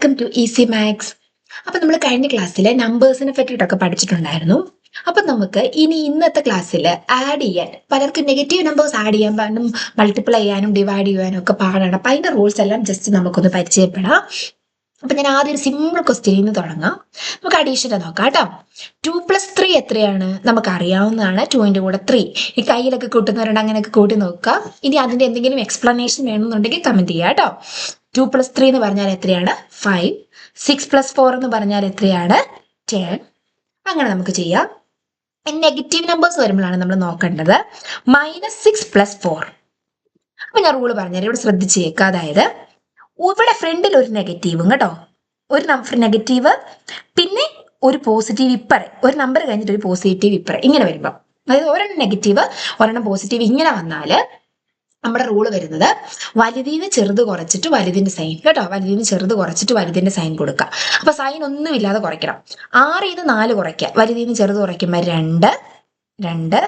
Welcome to easy maths. അപ്പൊ നമ്മൾ കഴിഞ്ഞ ക്ലാസ്സിൽ നമ്പേഴ്സിനെ പറ്റിയിട്ടൊക്കെ പഠിച്ചിട്ടുണ്ടായിരുന്നു. അപ്പൊ നമുക്ക് ഇനി ഇന്നത്തെ ക്ലാസ്സിൽ ആഡ് ചെയ്യാൻ പലർക്കും നെഗറ്റീവ് നമ്പേഴ്സ് ആഡ് ചെയ്യാൻ പാടും, മൾട്ടിപ്ലൈ ചെയ്യാനും ഡിവൈഡ് ചെയ്യാനും ഒക്കെ പാടാണ്. അപ്പൊ അതിന്റെ റൂൾസ് എല്ലാം ജസ്റ്റ് നമുക്കൊന്ന് പരിചയപ്പെടാം. അപ്പൊ ഞാൻ ആദ്യം ഒരു സിമ്പിൾ ക്വസ്റ്റ്യനിൽ നിന്ന് തുടങ്ങാം. നമുക്ക് അഡീഷനെ നോക്കാം കേട്ടോ. 2+3 എത്രയാണ്? നമുക്ക് അറിയാവുന്നതാണ്. 2ന്റെ കൂടെ 3. ഈ കയ്യിലൊക്കെ കൂട്ടുന്നവരുണ്ട്, അങ്ങനെയൊക്കെ കൂട്ടി നോക്കാം. ഇനി അതിന്റെ എന്തെങ്കിലും എക്സ്പ്ലനേഷൻ വേണമെന്നുണ്ടെങ്കിൽ കമന്റ് ചെയ്യാം കേട്ടോ. 2+3 എന്ന് പറഞ്ഞാൽ എത്രയാണ്? 5. 6+4 എന്ന് പറഞ്ഞാൽ എത്രയാണ്? 10. അങ്ങനെ നമുക്ക് ചെയ്യാം. നെഗറ്റീവ് നമ്പേഴ്സ് വരുമ്പോഴാണ് നമ്മൾ നോക്കേണ്ടത്. -6+4. അപ്പൊ ഞാൻ റൂള് പറഞ്ഞുതരാം, ഇവിടെ ശ്രദ്ധിച്ചേക്കുക. അതായത് ഇവിടെ ഫ്രണ്ടിൽ ഒരു നെഗറ്റീവും കേട്ടോ, ഒരു നെഗറ്റീവ്, പിന്നെ ഒരു പോസിറ്റീവ് ഇപ്പറെ, ഒരു നമ്പർ കഴിഞ്ഞിട്ട് ഒരു പോസിറ്റീവ് ഇപ്പറെ, ഇങ്ങനെ വരുമ്പോൾ, അതായത് ഒരെണ്ണം നെഗറ്റീവ് ഒരെണ്ണം പോസിറ്റീവ് ഇങ്ങനെ വന്നാല് നമ്മുടെ റൂള് വരുന്നത് വലുതിന്ന് ചെറുത് കുറച്ചിട്ട് വലുതിന്റെ സൈൻ കേട്ടോ. വലുതിന്ന് ചെറുത് കുറച്ചിട്ട് വലുതിന്റെ സൈൻ കൊടുക്കുക. അപ്പൊ സൈൻ ഒന്നുമില്ലാതെ കുറയ്ക്കണം. 6 4 കുറയ്ക്കുക. വലുതിന്ന് ചെറുത് കുറയ്ക്കുമ്പോൾ 2 2.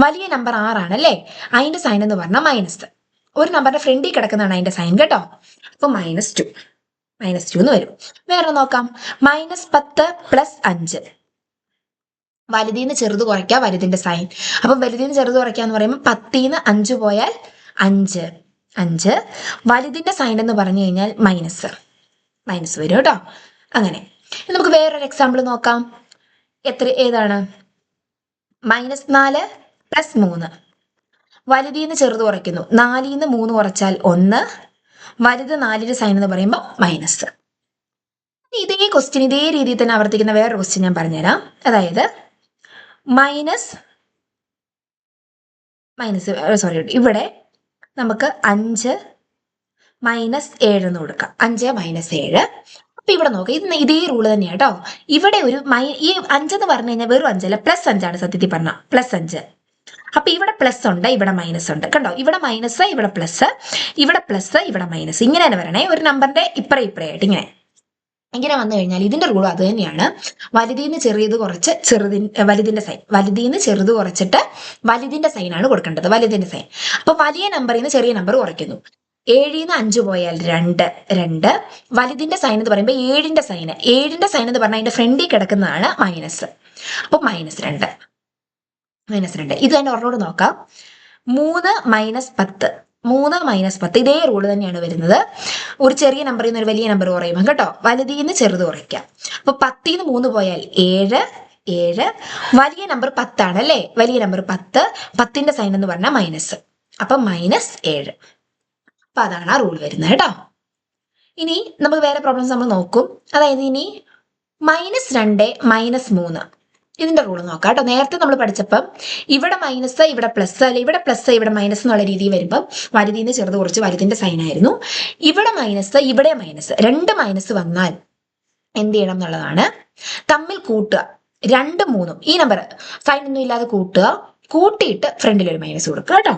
വലിയ നമ്പർ 6 അല്ലേ, അതിന്റെ സൈൻ എന്ന് പറഞ്ഞാൽ മൈനസ്. ഒരു നമ്പറിന്റെ ഫ്രണ്ടിൽ കിടക്കുന്നതാണ് അതിന്റെ സൈൻ കേട്ടോ. അപ്പൊ -2 എന്ന് വരും. വേറെ നോക്കാം. -10 + 5. വലുതിന്ന് ചെറുത് കുറയ്ക്കുക, വലുതിന്റെ സൈൻ. അപ്പൊ വലുതിന്ന് ചെറുത് കുറയ്ക്കുക എന്ന് പറയുമ്പോൾ 10ന്ന് 5 പോയാൽ 5 5. വലുതിന്റെ സൈൻ എന്ന് പറഞ്ഞു കഴിഞ്ഞാൽ മൈനസ് വരും കേട്ടോ. അങ്ങനെ നമുക്ക് വേറൊരു എക്സാമ്പിൾ നോക്കാം. ഏതാണ്? -4 + 3. വലുതിന്ന് ചെറുത് കുറയ്ക്കുന്നു. 4ന്ന് 3 കുറച്ചാൽ 1. വലുത് 4ന്റെ സൈൻ എന്ന് പറയുമ്പോൾ മൈനസ്. ഇതേ ക്വസ്റ്റ്യൻ ഇതേ രീതിയിൽ തന്നെ ആവർത്തിക്കുന്ന വേറൊരു ക്വസ്റ്റ്യൻ ഞാൻ പറഞ്ഞുതരാം. അതായത് ഇവിടെ നമുക്ക് 5 -7 എന്ന് കൊടുക്കാം. 5 -7. അപ്പൊ ഇവിടെ നോക്കാം, ഇതേ റൂള് തന്നെയാണ് കേട്ടോ. ഇവിടെ ഒരു ഈ 5 എന്ന് പറഞ്ഞു കഴിഞ്ഞാൽ വെറും 5 അല്ല, +5 സത്യത്തിൽ പറഞ്ഞ +5. അപ്പൊ ഇവിടെ പ്ലസ് ഉണ്ട്, ഇവിടെ മൈനസ് ഉണ്ട് കണ്ടോ. ഇവിടെ മൈനസ്, ഇവിടെ പ്ലസ്, ഇവിടെ പ്ലസ്, ഇവിടെ മൈനസ്, ഇങ്ങനെ തന്നെ വരണേ. ഒരു നമ്പറിന്റെ ഇപ്പറയായിട്ട് ഇങ്ങനെ വന്നു കഴിഞ്ഞാൽ ഇതിന്റെ റൂൾ അത് തന്നെയാണ്. വലുതിന്ന് ചെറിയത് കുറച്ച് വലുതിന്റെ സൈൻ, വലുതിന്ന് ചെറുത് കുറച്ചിട്ട് വലുതിന്റെ സൈനാണ് കൊടുക്കേണ്ടത്, വലുതിന്റെ സൈൻ. അപ്പൊ വലിയ നമ്പറിൽ നിന്ന് ചെറിയ നമ്പർ കുറയ്ക്കുന്നു. 7ന്ന് 5 പോയാൽ 2 2. വലുതിന്റെ സൈൻ എന്ന് പറയുമ്പോൾ 7ന്റെ സൈൻ എന്ന് പറഞ്ഞാൽ അതിന്റെ ഫ്രണ്ടിൽ കിടക്കുന്നതാണ് മൈനസ്. അപ്പൊ -2 -2. ഇത് തന്നെ ഒരെണ്ണോട് നോക്കാം. 3 -10. 3 -10 ഇതേ റൂള് തന്നെയാണ് വരുന്നത്. ഒരു ചെറിയ നമ്പറിൽ നിന്ന് ഒരു വലിയ നമ്പർ കുറയുമ്പോൾ കേട്ടോ, വലുതിന്ന് ചെറുത് കുറയ്ക്കാം. അപ്പൊ 10ന്ന് 3 പോയാൽ 7 7. വലിയ നമ്പർ 10 ആണ് അല്ലേ, വലിയ നമ്പർ 10. 10ന്റെ സൈൻ എന്ന് പറഞ്ഞാൽ മൈനസ്. അപ്പൊ -7. അപ്പൊ അതാണ് ആ റൂൾ വരുന്നത് കേട്ടോ. ഇനി നമുക്ക് വേറെ പ്രോബ്ലംസ് നമ്മൾ നോക്കും. അതായത് ഇനി -2 -3 ഇതിന്റെ റൂൾ നോക്കാം കേട്ടോ. നേരത്തെ നമ്മൾ പഠിച്ചപ്പം ഇവിടെ മൈനസ് ഇവിടെ പ്ലസ്, അല്ലെ ഇവിടെ പ്ലസ് ഇവിടെ മൈനസ് എന്നുള്ള രീതി വരുമ്പം വലുതിന്ന് ചെറുത് കുറച്ച് വലുതിന്റെ സൈൻ ആയിരുന്നു. ഇവിടെ മൈനസ് ഇവിടെ മൈനസ്, 2 മൈനസ് വന്നാൽ എന്ത് ചെയ്യണം എന്നുള്ളതാണ്. തമ്മിൽ കൂട്ടുക, 2 3 ഈ നമ്പർ സൈൻ ഒന്നും ഇല്ലാതെ കൂട്ടുക, കൂട്ടിയിട്ട് ഫ്രണ്ടിൽ ഒരു മൈനസ് കൊടുക്കുക കേട്ടോ.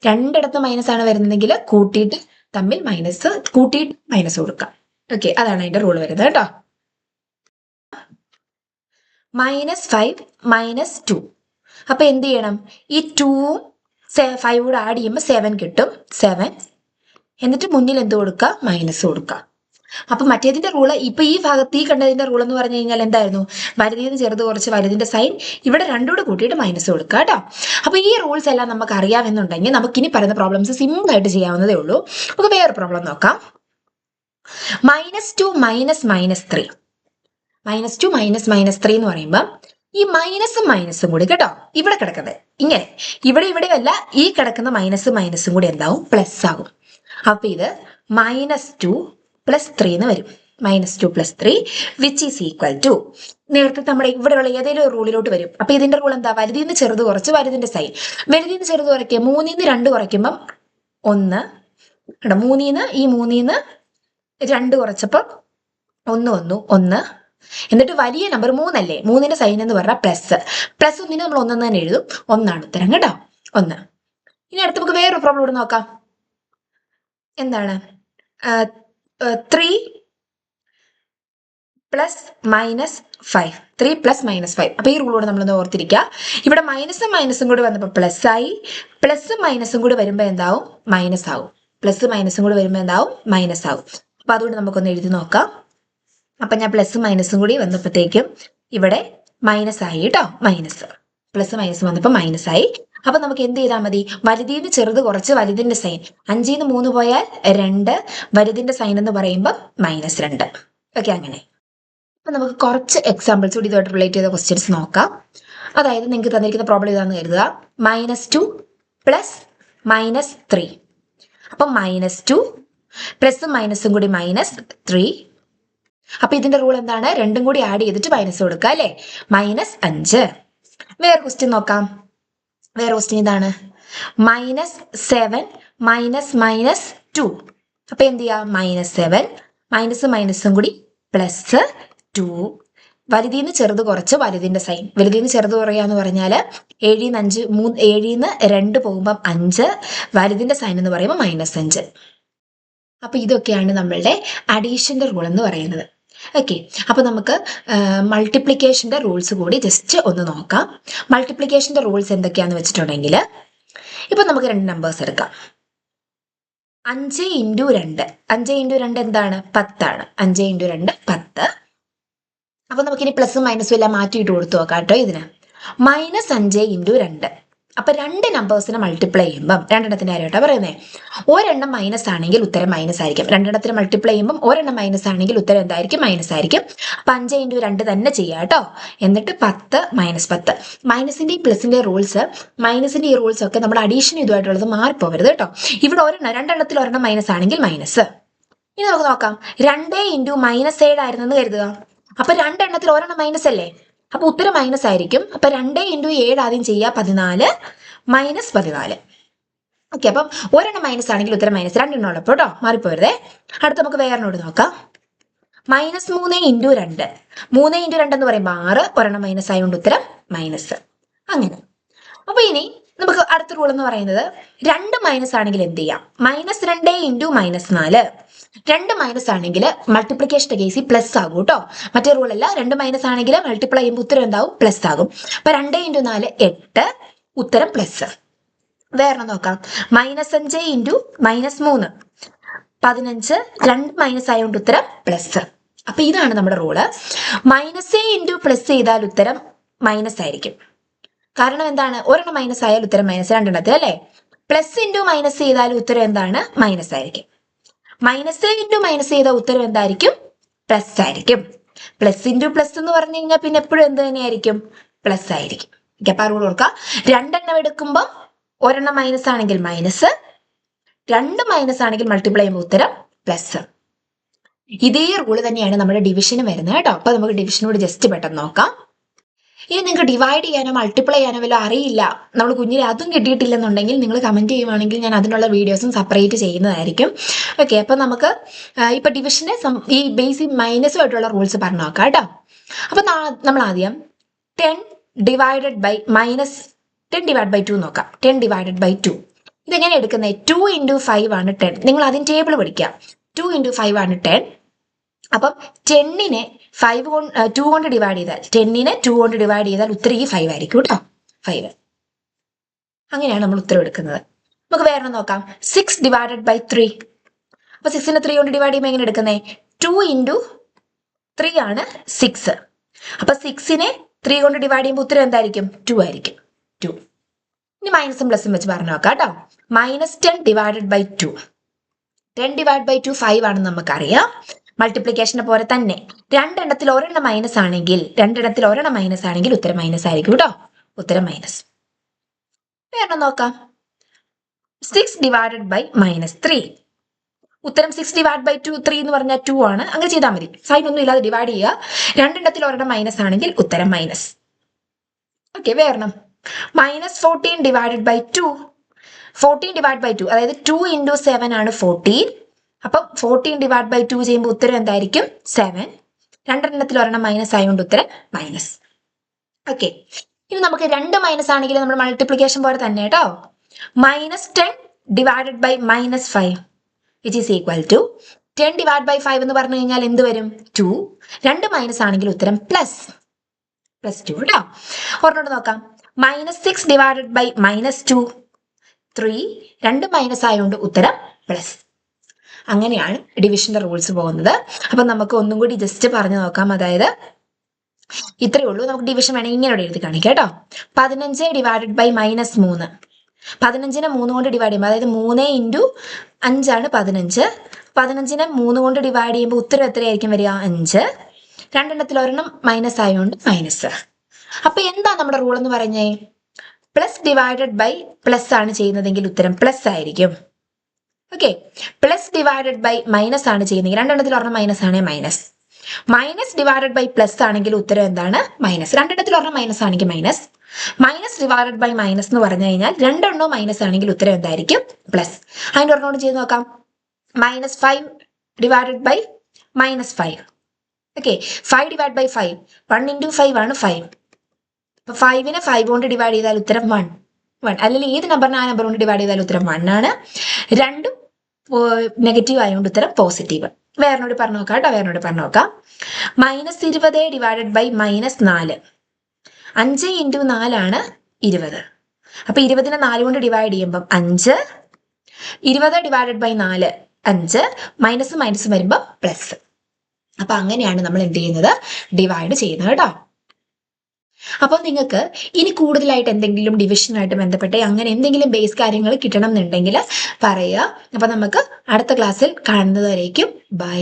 രണ്ടിടത്ത് മൈനസ് ആണ് വരുന്നതെങ്കിൽ കൂട്ടിയിട്ട് തമ്മിൽ കൂട്ടിയിട്ട് മൈനസ് കൊടുക്കുക. ഓക്കെ, അതാണ് അതിന്റെ റൂൾ വരുന്നത് കേട്ടോ. -5 -2. അപ്പൊ എന്ത് ചെയ്യണം? ഈ 2ഉം 5 കൂടെ ആഡ് ചെയ്യുമ്പോൾ 7 കിട്ടും. 7. എന്നിട്ട് മുന്നിൽ എന്ത് കൊടുക്കുക? മൈനസ് കൊടുക്കുക. അപ്പൊ മറ്റേതിന്റെ റൂള് ഇപ്പൊ ഈ ഭാഗത്ത് ഈ കണ്ടതിന്റെ റൂൾ എന്ന് പറഞ്ഞു കഴിഞ്ഞാൽ എന്തായിരുന്നു? വലുതിന്ന് ചെറുത് കുറച്ച് വലുതിന്റെ സൈൻ, ഇവിടെ രണ്ടോട് കൂട്ടിയിട്ട് മൈനസ് കൊടുക്കുക കേട്ടോ. അപ്പൊ ഈ റൂൾസ് എല്ലാം നമുക്ക് അറിയാമെന്നുണ്ടെങ്കിൽ നമുക്ക് ഇനി പറയുന്ന പ്രോബ്ലംസ് സിമ്പിൾ ആയിട്ട് ചെയ്യാവുന്നതേ ഉള്ളൂ. നമുക്ക് വേറെ പ്രോബ്ലം നോക്കാം. -2 -3. -2 -3 എന്ന് പറയുമ്പോൾ ഈ മൈനസും കൂടി കേട്ടോ ഇവിടെ കിടക്കുന്നത് ഇങ്ങനെ, ഇവിടെ അല്ല, ഈ കിടക്കുന്ന മൈനസും കൂടി എന്താവും? പ്ലസ് ആകും. അപ്പൊ ഇത് -2 + 3 എന്ന് വരും. -2 + 3 വിച്ച് ഈസ് ഈക്വൽ ടു, നേരത്തെ നമ്മുടെ ഇവിടെയുള്ള ഏതെങ്കിലും ഒരു റൂളിലോട്ട് വരും. അപ്പൊ ഇതിന്റെ റൂൾ എന്താ? വലുതിന്ന് ചെറുത് കുറച്ച് വലുതിന്റെ സൈൻ. വലുതിന്ന് ചെറുത് കുറയ്ക്കുക, 3ന്ന് 2 കുറയ്ക്കുമ്പം 1 കേട്ടോ. 3ന്ന് 2 കുറച്ചപ്പോൾ 1 1. എന്നിട്ട് വലിയ നമ്പർ 3 അല്ലേ, 3ന്റെ സൈൻ എന്ന് പറഞ്ഞാൽ പ്ലസ്. +1 നമ്മൾ 1 തന്നെ എഴുതും. 1 ഉത്തരം കേട്ടോ, 1. ഇനി അടുത്ത് നമുക്ക് വേറൊരു പ്രോബ്ലം ഇവിടെ നോക്കാം. എന്താണ്? 3 +-5. 3 +-5. അപ്പൊ ഈ റൂളോട് നമ്മളൊന്ന് ഓർത്തിരിക്കുക. ഇവിടെ മൈനസും കൂടി വന്നപ്പോൾ പ്ലസ് ആയി, പ്ലസും മൈനസും കൂടി വരുമ്പോൾ എന്താവും? മൈനസ് ആവും. പ്ലസ് മൈനസും കൂടി വരുമ്പോൾ എന്താവും? മൈനസ് ആവും. അപ്പൊ അതുകൊണ്ട് നമുക്കൊന്ന് എഴുതി നോക്കാം. അപ്പം ഞാൻ പ്ലസും മൈനസും കൂടി വന്നപ്പോഴത്തേക്കും ഇവിടെ മൈനസ് ആയി കേട്ടോ. പ്ലസ് മൈനസ് വന്നപ്പോൾ മൈനസ് ആയി. അപ്പൊ നമുക്ക് എന്ത് ചെയ്താൽ മതി? വലുതിന്ന് ചെറുത് കുറച്ച് വലുതിന്റെ സൈൻ. 5ന്ന് 3 പോയാൽ 2, വലുതിന്റെ സൈൻ എന്ന് പറയുമ്പോൾ -2. ഓക്കെ, അങ്ങനെ. അപ്പൊ നമുക്ക് കുറച്ച് എക്സാമ്പിൾസ് കൂടി ഇതുമായിട്ട് റിലേറ്റ് ചെയ്ത ക്വസ്റ്റ്യൻസ് നോക്കാം. അതായത് നിങ്ങൾക്ക് തന്നിരിക്കുന്ന പ്രോബ്ലം ഇതാന്ന് കരുതുക. -2 പ്ലസ് -3. അപ്പം -2 പ്ലസും മൈനസും കൂടി -3. അപ്പൊ ഇതിന്റെ റൂൾ എന്താണ്? രണ്ടും കൂടി ആഡ് ചെയ്തിട്ട് മൈനസ് കൊടുക്കുക അല്ലെ? -5. വേറെ ക്വസ്റ്റ്യൻ നോക്കാം. വേറെ ക്വസ്റ്റ്യൻ ഇതാണ്. -7 -2. അപ്പൊ എന്ത് ചെയ്യാം? -7 മൈനസും മൈനസും കൂടി +2. വലുതിന്ന് ചെറുത് കുറച്ച് വലുതിന്റെ സൈൻ. വലുതിന്ന് ചെറുത് കുറയാന്ന് പറഞ്ഞാല് 7ന്ന് 2 പോകുമ്പോൾ 5, വലുതിന്റെ സൈൻ എന്ന് പറയുമ്പോൾ -5. അപ്പൊ ഇതൊക്കെയാണ് നമ്മളുടെ അഡീഷന്റെ റൂൾ എന്ന് പറയുന്നത്. ഓക്കെ, അപ്പൊ നമുക്ക് മൾട്ടിപ്ലിക്കേഷന്റെ റൂൾസ് കൂടി ജസ്റ്റ് ഒന്ന് നോക്കാം. മൾട്ടിപ്ലിക്കേഷന്റെ റൂൾസ് എന്തൊക്കെയാന്ന് വെച്ചിട്ടുണ്ടെങ്കിൽ, ഇപ്പൊ നമുക്ക് 2 നമ്പേഴ്സ് എടുക്കാം. 5 × 2. 5 × 2 എന്താണ്? 10 ആണ്. 5 × 2 10. അപ്പൊ നമുക്കിനി പ്ലസും മൈനസും എല്ലാം മാറ്റിയിട്ട് കൊടുത്തു നോക്കാം കേട്ടോ. ഇതിന് -5 × 2. അപ്പൊ 2 നമ്പേഴ്സിനെ മൾട്ടിപ്ലൈ ചെയ്യുമ്പം, രണ്ടെണ്ണത്തിന്റെ കാര്യമായിട്ടാ പറയുന്നത്, ഒരെണ്ണം മൈനസ് ആണെങ്കിൽ ഉത്തരം മൈനസ് ആയിരിക്കും. രണ്ടെണ്ണത്തിന് മൾട്ടിപ്ലൈ ചെയ്യുമ്പം ഒരെണ്ണം മൈനസ് ആണെങ്കിൽ ഉത്തരം എന്തായിരിക്കും? മൈനസ് ആയിരിക്കും. അപ്പൊ 5 × 2 തന്നെ ചെയ്യാം കേട്ടോ. എന്നിട്ട് 10 -10. മൈനസിന്റെയും പ്ലസിന്റെയും റൂൾസ്, മൈനസിന്റെ ഈ റൂൾസ് ഒക്കെ നമ്മുടെ അഡീഷൻ ഇതുമായിട്ടുള്ളത് മാറിപ്പോവരുത് കേട്ടോ. ഇവിടെ രണ്ടെണ്ണത്തിൽ ഒരെണ്ണം മൈനസ് ആണെങ്കിൽ മൈനസ്. ഇനി നമുക്ക് നോക്കാം. 2 × -7 ആയിരുന്നെന്ന് കരുതുക. അപ്പൊ രണ്ടെണ്ണത്തിൽ ഒരെണ്ണം മൈനസ് അല്ലേ? അപ്പൊ ഉത്തരം മൈനസ് ആയിരിക്കും. അപ്പൊ 2 × 7 ആദ്യം ചെയ്യുക, 14 -14. ഓക്കെ, അപ്പം ഒരെണ്ണം മൈനസ് ആണെങ്കിൽ ഉത്തരം മൈനസ്. രണ്ടെണ്ണം ഉള്ളപ്പോൾ കേട്ടോ, മാറിപ്പോരുതേ. അടുത്ത് നമുക്ക് വേറെണ്ണോട് നോക്കാം. -3 × 2. 3 × 2 എന്ന് പറയുമ്പോൾ 6, ഒരെണ്ണം മൈനസ് ആയതുകൊണ്ട് ഉത്തരം മൈനസ്. അങ്ങനെ. അപ്പൊ ഇനി നമുക്ക് അടുത്ത റൂൾ എന്ന് പറയുന്നത്, 2 മൈനസ് ആണെങ്കിൽ എന്ത് ചെയ്യാം? -2 × -4. 2 മൈനസ് ആണെങ്കിൽ മൾട്ടിപ്ലിക്കേഷന്റെ കേസിൽ പ്ലസ് ആകും കേട്ടോ. മറ്റേ റൂൾ അല്ല. 2 മൈനസ് ആണെങ്കിൽ മൾട്ടിപ്ലൈ ചെയ്യുമ്പോൾ ഉത്തരം എന്താവും? പ്ലസ് ആകും. അപ്പൊ 2 × 4 8, ഉത്തരം പ്ലസ്. വേറെ നോക്കാം. -5 × -3 15, 2 മൈനസ് ആയതുകൊണ്ട് ഉത്തരം പ്ലസ്. അപ്പൊ ഇതാണ് നമ്മുടെ റൂള്. -+ ചെയ്താൽ ഉത്തരം മൈനസ് ആയിരിക്കും. കാരണം എന്താണ്? ഒരെണ്ണം മൈനസ് ആയാൽ ഉത്തരം മൈനസ്, രണ്ടെണ്ണത്തിൽ അല്ലേ? +× ചെയ്താൽ ഉത്തരം എന്താണ്? മൈനസ് ആയിരിക്കും. -× ചെയ്ത ഉത്തരം എന്തായിരിക്കും? പ്ലസ് ആയിരിക്കും. +× എന്ന് പറഞ്ഞു കഴിഞ്ഞാൽ പിന്നെ എപ്പോഴും എന്ത് തന്നെയായിരിക്കും? പ്ലസ് ആയിരിക്കും. അപ്പൊ ആ റൂൾ ഓർക്കുക. രണ്ടെണ്ണം എടുക്കുമ്പോൾ ഒരെണ്ണം മൈനസ് ആണെങ്കിൽ മൈനസ്, 2 മൈനസ് ആണെങ്കിൽ മൾട്ടിപ്ലൈ ചെയ്യുമ്പോൾ ഉത്തരം പ്ലസ്. ഇതേ റൂള് തന്നെയാണ് നമ്മുടെ ഡിവിഷന് വരുന്നത് കേട്ടോ. അപ്പൊ നമുക്ക് ഡിവിഷനോട് ജസ്റ്റ് പെട്ടെന്ന് നോക്കാം. ഇനി നിങ്ങൾക്ക് ഡിവൈഡ് ചെയ്യാനോ മൾട്ടിപ്ലൈ ചെയ്യാനോ വല്ല അറിയില്ല, നമ്മൾ കുഞ്ഞിനെ അതും കിട്ടിയിട്ടില്ലെന്നുണ്ടെങ്കിൽ നിങ്ങൾ കമന്റ് ചെയ്യുവാണെങ്കിൽ ഞാൻ അതിനുള്ള വീഡിയോസും സെപ്പറേറ്റ് ചെയ്യുന്നതായിരിക്കും. ഓക്കെ, അപ്പൊ നമുക്ക് ഇപ്പൊ ഡിവിഷന്റെ ഈ ബേസിക് മൈനസുമായിട്ടുള്ള റൂൾസ് പറഞ്ഞു നോക്കാം കേട്ടോ. അപ്പൊ നമ്മൾ ആദ്യം 10 ഡിവൈഡഡ് ബൈ -10/2 നോക്കാം. 10/2 ഇതെങ്ങനെ എടുക്കുന്നത്? 2 × 5 ആണ് 10. നിങ്ങൾ ആദ്യം ടേബിൾ പഠിക്കുക. 2 × 5 ആണ് 10. അപ്പം 10നെ 2 കൊണ്ട് ഡിവൈഡ് ചെയ്താൽ, 10നെ 2 കൊണ്ട് ഡിവൈഡ് ചെയ്താൽ ഉത്തരം ഈ 5 ആയിരിക്കും കേട്ടോ. 5. അങ്ങനെയാണ് നമ്മൾ ഉത്തരം എടുക്കുന്നത്. നമുക്ക് വേറെ നോക്കാം. 6/3. അപ്പൊ 6നെ 3 കൊണ്ട് ഡിവൈഡ് ചെയ്യുമ്പോൾ എങ്ങനെ എടുക്കുന്നത്? 2 × 3 ആണ് 6. അപ്പൊ 6നെ 3 കൊണ്ട് ഡിവൈഡ് ചെയ്യുമ്പോൾ ഉത്തരം എന്തായിരിക്കും? 2 ആയിരിക്കും. 2. ഇനി മൈനസും പ്ലസും വെച്ച് പറഞ്ഞു നോക്കാം കേട്ടോ. -10/2. 10/2 5 ആണെന്ന് നമുക്കറിയാം. മൾട്ടിപ്ലിക്കേഷനെ പോലെ തന്നെ രണ്ടെണ്ണത്തിൽ ഒരെണ്ണം മൈനസ് ആണെങ്കിൽ ഉത്തരം മൈനസ് ആയിരിക്കും കേട്ടോ. ഉത്തരം മൈനസ്. വേറെ നോക്കാം. 6/3. ഉത്തരം 6/3 എന്ന് പറഞ്ഞാൽ 2 ആണ്. അങ്ങനെ ചെയ്താൽ മതി. സൈൻ ഒന്നും ഇല്ലാതെ ഡിവൈഡ് ചെയ്യുക. രണ്ടെണ്ണത്തിൽ ഒരെണ്ണം മൈനസ് ആണെങ്കിൽ ഉത്തരം മൈനസ്. ഓക്കെ, വേറെ -14/2. 14/2 അതായത് 2 × 7 ആണ് 14. അപ്പം 14/2 ചെയ്യുമ്പോൾ ഉത്തരം എന്തായിരിക്കും? 7. രണ്ടെണ്ണത്തിൽ ഒരെണ്ണം മൈനസ് ആയതുകൊണ്ട് ഉത്തരം മൈനസ്. ഓക്കെ, ഇനി നമുക്ക് 2 മൈനസ് ആണെങ്കിൽ നമ്മൾ മൾട്ടിപ്ലിക്കേഷൻ പോലെ തന്നെ കേട്ടോ. -10/5 which is equal to 10/5 എന്ന് പറഞ്ഞു കഴിഞ്ഞാൽ എന്ത് വരും? 2. 2 മൈനസ് ആണെങ്കിൽ ഉത്തരം +2 കേട്ടോ. ഒരെണ്ണോട് നോക്കാം. -6/2 3. 2 മൈനസ് ആയതുകൊണ്ട് ഉത്തരം പ്ലസ്. അങ്ങനെയാണ് ഡിവിഷന്റെ റൂൾസ് പോകുന്നത്. അപ്പൊ നമുക്ക് ഒന്നും കൂടി ജസ്റ്റ് പറഞ്ഞു നോക്കാം. അതായത് ഇത്രയേ ഉള്ളൂ. നമുക്ക് ഡിവിഷൻ വേണമെങ്കിൽ ഇങ്ങനെ എഴുതി കാണിക്കാം കേട്ടോ. 15 ഡിവൈഡഡ് ബൈ -3. 15നെ 3 കൊണ്ട് ഡിവൈഡ് ചെയ്യുമ്പോൾ, അതായത് 3 ഇൻറ്റു 5 15. 15നെ 3 കൊണ്ട് ഡിവൈഡ് ചെയ്യുമ്പോൾ ഉത്തരം എത്രയായിരിക്കും വരിക? 5. രണ്ടെണ്ണത്തിൽ ഒരെണ്ണം മൈനസ് ആയതുകൊണ്ട് മൈനസ്. അപ്പൊ എന്താ നമ്മുടെ റൂൾ എന്ന് പറഞ്ഞേ? പ്ലസ് ഡിവൈഡഡ് ബൈ പ്ലസ് ആണ് ചെയ്യുന്നതെങ്കിൽ ഉത്തരം പ്ലസ് ആയിരിക്കും. Okay, plus divided by minus ആണ് ചെയ്യുന്നതെങ്കിൽ, രണ്ടെണ്ണത്തിൽ ഒരെണ്ണം മൈനസ് ആണെങ്കിൽ minus. Minus divided by plus ആണെങ്കിൽ ഉത്തരം എന്താണ്? മൈനസ്. രണ്ടെണ്ണത്തിൽ ഒരെണ്ണം മൈനസ് ആണെങ്കിൽ minus. Minus divided by minus എന്ന് പറഞ്ഞു കഴിഞ്ഞാൽ രണ്ടെണ്ണവും മൈനസ് ആണെങ്കിൽ ഉത്തരം എന്തായിരിക്കും? പ്ലസ്. അതിന്റെ ഒരെണ്ണം ചെയ്ത് നോക്കാം. -5 divided by -5. Okay, 5 divide by 5. 1 into 5 ആണ് 5. അപ്പൊ 5നെ 5 കൊണ്ട് ഡിവൈഡ് ചെയ്താൽ ഉത്തരം 1. അല്ലെങ്കിൽ ഏത് നമ്പറിനെ ആ നമ്പർ കൊണ്ട് ഡിവൈഡ് ചെയ്താൽ ഉത്തരം 1 ആണ്. രണ്ടും നെഗറ്റീവ് ആയതുകൊണ്ട് ഉത്തരം പോസിറ്റീവ്. വേറെനോട് പറഞ്ഞു നോക്കാം കേട്ടോ. വേറെനോട് പറഞ്ഞു നോക്കാം. -20 ഡിവൈഡഡ് ബൈ -4. 5 ഇൻറ്റു 4 ആണ് 20. അപ്പൊ 20നെ 4 കൊണ്ട് ഡിവൈഡ് ചെയ്യുമ്പോൾ 5. 20 ഡിവൈഡഡ് ബൈ 4 5. മൈനസ് മൈനസ് വരുമ്പോൾ പ്ലസ്. അപ്പൊ അങ്ങനെയാണ് നമ്മൾ എന്ത് ചെയ്യുന്നത്? ഡിവൈഡ് ചെയ്യുന്നത് കേട്ടോ. അപ്പൊ നിങ്ങൾക്ക് ഇനി കൂടുതലായിട്ട് എന്തെങ്കിലും ഡിവിഷനുമായിട്ട് ബന്ധപ്പെട്ട് അങ്ങനെ എന്തെങ്കിലും ബേസ് കാര്യങ്ങൾ കിട്ടണം എന്നുണ്ടെങ്കിൽ പറയുക. അപ്പൊ നമുക്ക് അടുത്ത ക്ലാസ്സിൽ കാണുന്നതുവരേക്കും ബൈ.